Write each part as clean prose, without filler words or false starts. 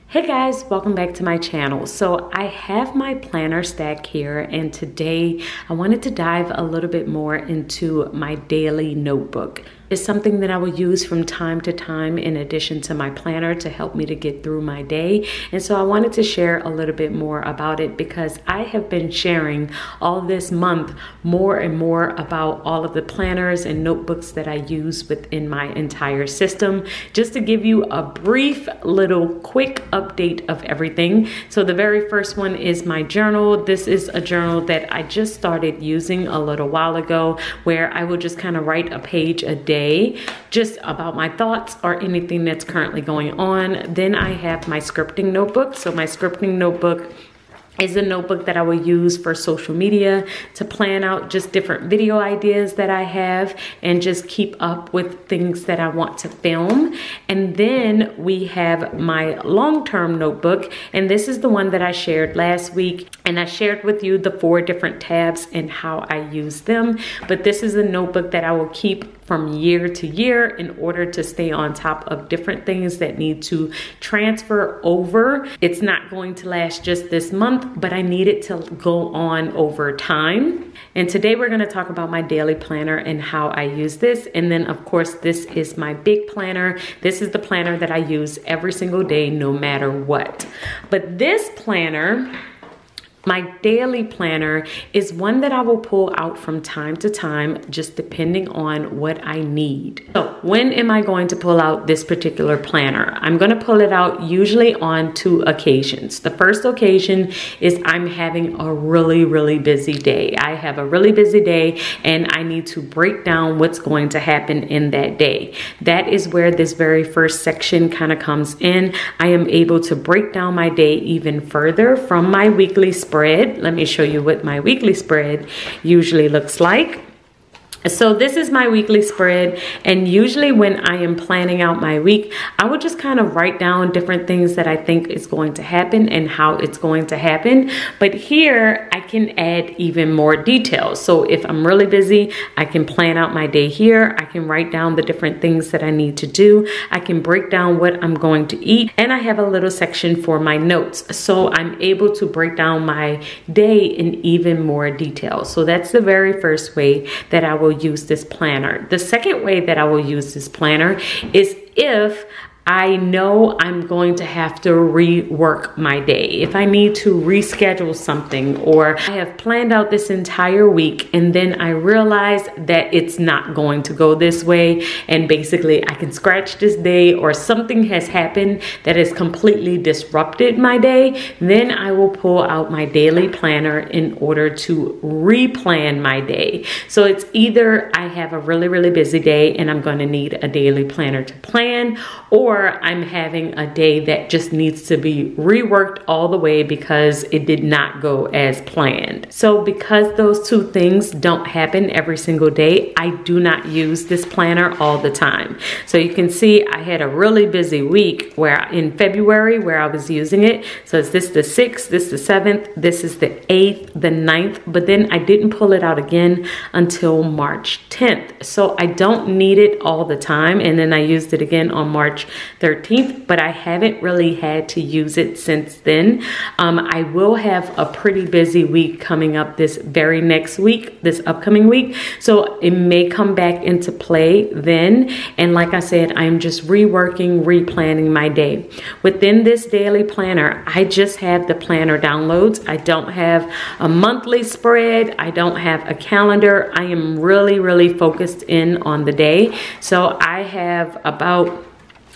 Hey guys, welcome back to my channel. So I have my planner stack here, and today I wanted to dive a little bit more into my daily notebook. It's something that I will use from time to time in addition to my planner to help me to get through my day. And so I wanted to share a little bit more about it because I have been sharing all this month more and more about all of the planners and notebooks that I use within my entire system, just to give you a brief little quick update of everything. So the very first one is my journal. This is a journal that I just started using a little while ago, where I will just kind of write a page a day just about my thoughts or anything that's currently going on. Then I have my scripting notebook. So my scripting notebook is a notebook that I will use for social media to plan out just different video ideas that I have and just keep up with things that I want to film. And then we have my long-term notebook, and this is the one that I shared last week, and I shared with you the 4 different tabs and how I use them. But this is a notebook that I will keep from year to year in order to stay on top of different things that need to transfer over. It's not going to last just this month, but I need it to go on over time. And today we're going to talk about my daily planner and how I use this. And then of course, this is my big planner. This is the planner that I use every single day, no matter what. But this planner, my daily planner, is one that I will pull out from time to time, just depending on what I need. So when am I going to pull out this particular planner? I'm going to pull it out usually on 2 occasions. The first occasion is I'm having a really busy day. I have a really busy day and I need to break down what's going to happen in that day. That is where this very first section kind of comes in. I am able to break down my day even further from my weekly spread. Let me show you what my weekly spread usually looks like. So this is my weekly spread, and usually when I am planning out my week, I would just kind of write down different things that I think is going to happen and how it's going to happen. But here I can add even more details. So if I'm really busy, I can plan out my day here. I can write down the different things that I need to do. I can break down what I'm going to eat, and I have a little section for my notes. So I'm able to break down my day in even more detail. So that's the very first way that I will use this planner. The second way that I will use this planner is if I know I'm going to have to rework my day. If I need to reschedule something, or I have planned out this entire week and then I realize that it's not going to go this way, and basically I can scratch this day, or something has happened that has completely disrupted my day, then I will pull out my daily planner in order to replan my day. So it's either I have a really busy day and I'm going to need a daily planner to plan, or I'm having a day that just needs to be reworked all the way because it did not go as planned. So because those 2 things don't happen every single day, I do not use this planner all the time. So you can see I had a really busy week where in February where I was using it. So is this the 6th, this the 7th, this is the 8th, the 9th, but then I didn't pull it out again until March 10th. So I don't need it all the time. And then I used it again on March 13th, but I haven't really had to use it since then. I will have a pretty busy week coming up this very next week, this upcoming week. So it may come back into play then. And like I said, I'm just reworking, replanning my day. Within this daily planner, I just have the planner downloads. I don't have a monthly spread. I don't have a calendar. I am really focused in on the day. So I have about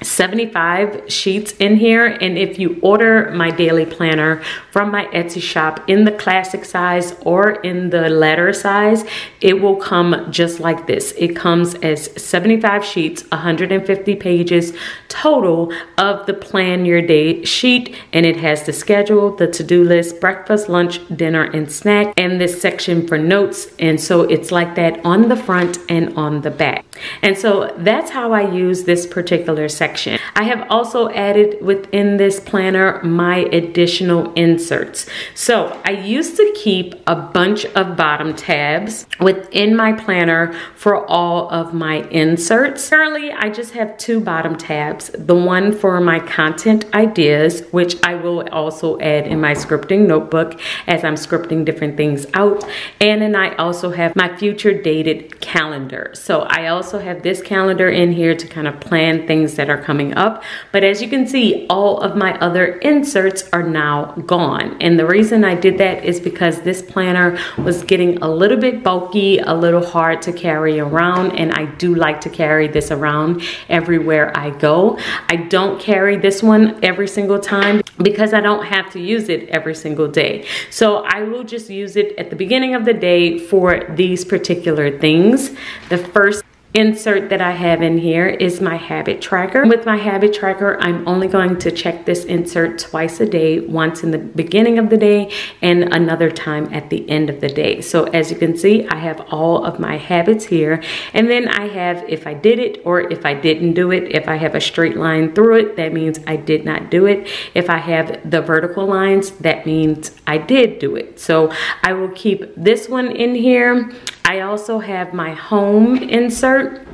75 sheets in here, and if you order my daily planner from my Etsy shop in the classic size or in the letter size, it will come just like this. It comes as 75 sheets, 150 pages total of the plan your day sheet, and it has the schedule, the to-do list, breakfast, lunch, dinner, and snack, and this section for notes. And so it's like that on the front and on the back. And so that's how I use this particular section section. I have also added within this planner my additional inserts. So I used to keep a bunch of bottom tabs within my planner for all of my inserts. Currently, I just have 2 bottom tabs. The one for my content ideas, which I will also add in my scripting notebook as I'm scripting different things out. And then I also have my future dated calendar. So I also have this calendar in here to kind of plan things that are coming up. But as you can see, all of my other inserts are now gone. And the reason I did that is because this planner was getting a little bit bulky, a little hard to carry around. And I do like to carry this around everywhere I go. I don't carry this one every single time because I don't have to use it every single day. So I will just use it at the beginning of the day for these particular things. The first insert that I have in here is my habit tracker. With my habit tracker, I'm only going to check this insert twice a day, once in the beginning of the day and another time at the end of the day. So as you can see, I have all of my habits here. And then I have if I did it or if I didn't do it. If I have a straight line through it, that means I did not do it. If I have the vertical lines, that means I did do it. So I will keep this one in here. I also have my home insert,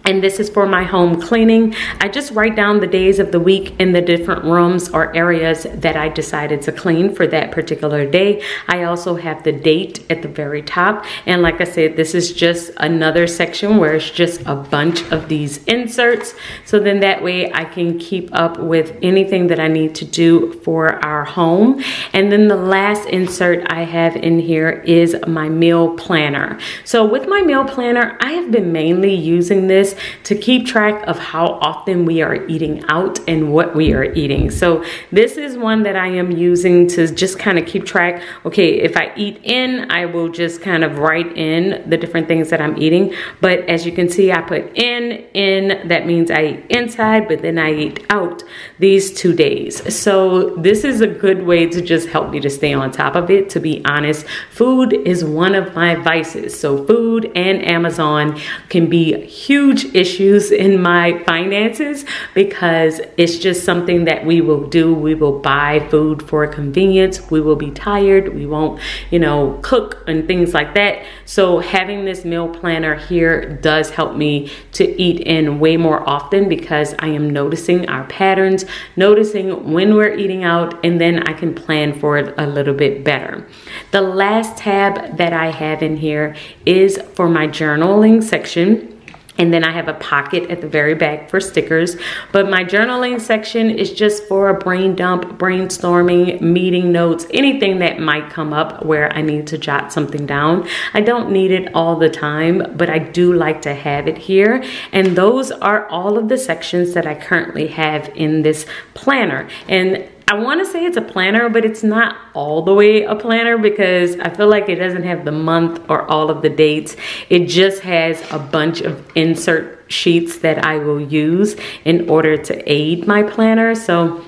and this is for my home cleaning. I just write down the days of the week in the different rooms or areas that I decided to clean for that particular day. I also have the date at the very top. And like I said, this is just another section where it's just a bunch of these inserts. So then that way I can keep up with anything that I need to do for our home. And then the last insert I have in here is my meal planner. So with my meal planner, I have been mainly using this to keep track of how often we are eating out and what we are eating. So this is one that I am using to just kind of keep track. Okay, if I eat in, I will just kind of write in the different things that I'm eating. But as you can see, I put in, that means I eat inside, but then I eat out these 2 days. So this is a good way to just help me to stay on top of it. To be honest, food is one of my vices. So food and Amazon can be huge issues in my finances because it's just something that we will do. We will buy food for convenience. We will be tired. We won't, cook and things like that. So having this meal planner here does help me to eat in way more often because I am noticing our patterns, noticing when we're eating out, and then I can plan for it a little bit better. The last tab that I have in here is for my journaling section. And then I have a pocket at the very back for stickers. But my journaling section is just for a brain dump, brainstorming, meeting notes, anything that might come up where I need to jot something down. I don't need it all the time, but I do like to have it here. And those are all of the sections that I currently have in this planner. And I want to say it's a planner, but it's not all the way a planner because I feel like it doesn't have the month or all of the dates. It just has a bunch of insert sheets that I will use in order to aid my planner. So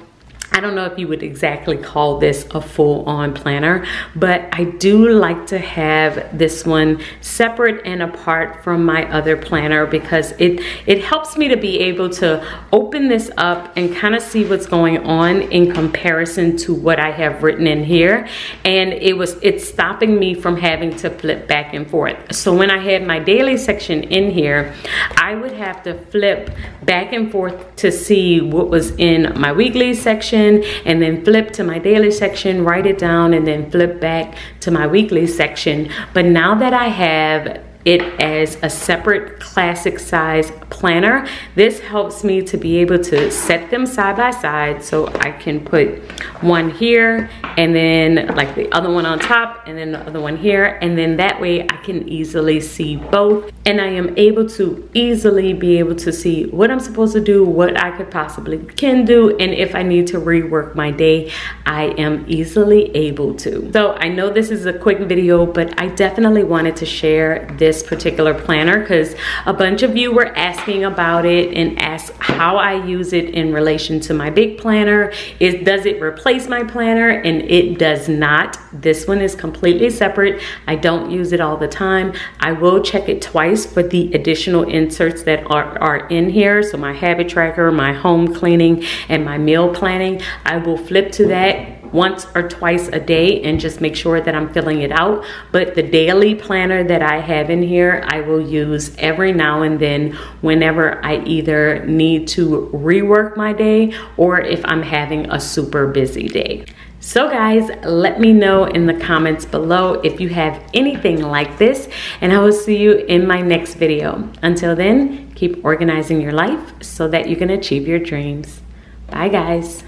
I don't know if you would exactly call this a full-on planner, but I do like to have this one separate and apart from my other planner because it helps me to be able to open this up and kind of see what's going on in comparison to what I have written in here. And it's stopping me from having to flip back and forth. So when I had my daily section in here, I would have to flip back and forth to see what was in my weekly section and then flip to my daily section, write it down, and then flip back to my weekly section. But now that I have it as a separate classic size planner, this helps me to be able to set them side by side so I can put one here and then like the other one on top and then the other one here, and then that way I can easily see both and I am able to easily be able to see what I'm supposed to do, what I could possibly can do, and if I need to rework my day, I am easily able to. So I know this is a quick video, but I definitely wanted to share this this particular planner because a bunch of you were asking about it and asked how I use it in relation to my big planner. Does it replace my planner? And it does not. This one is completely separate. I don't use it all the time. I will check it twice for the additional inserts that are in here. So my habit tracker, my home cleaning, and my meal planning. I will flip to that once or twice a day and just make sure that I'm filling it out. But the daily planner that I have in here, I will use every now and then whenever I either need to rework my day or if I'm having a super busy day. So guys, let me know in the comments below if you have anything like this, and I will see you in my next video. Until then, keep organizing your life so that you can achieve your dreams. Bye guys.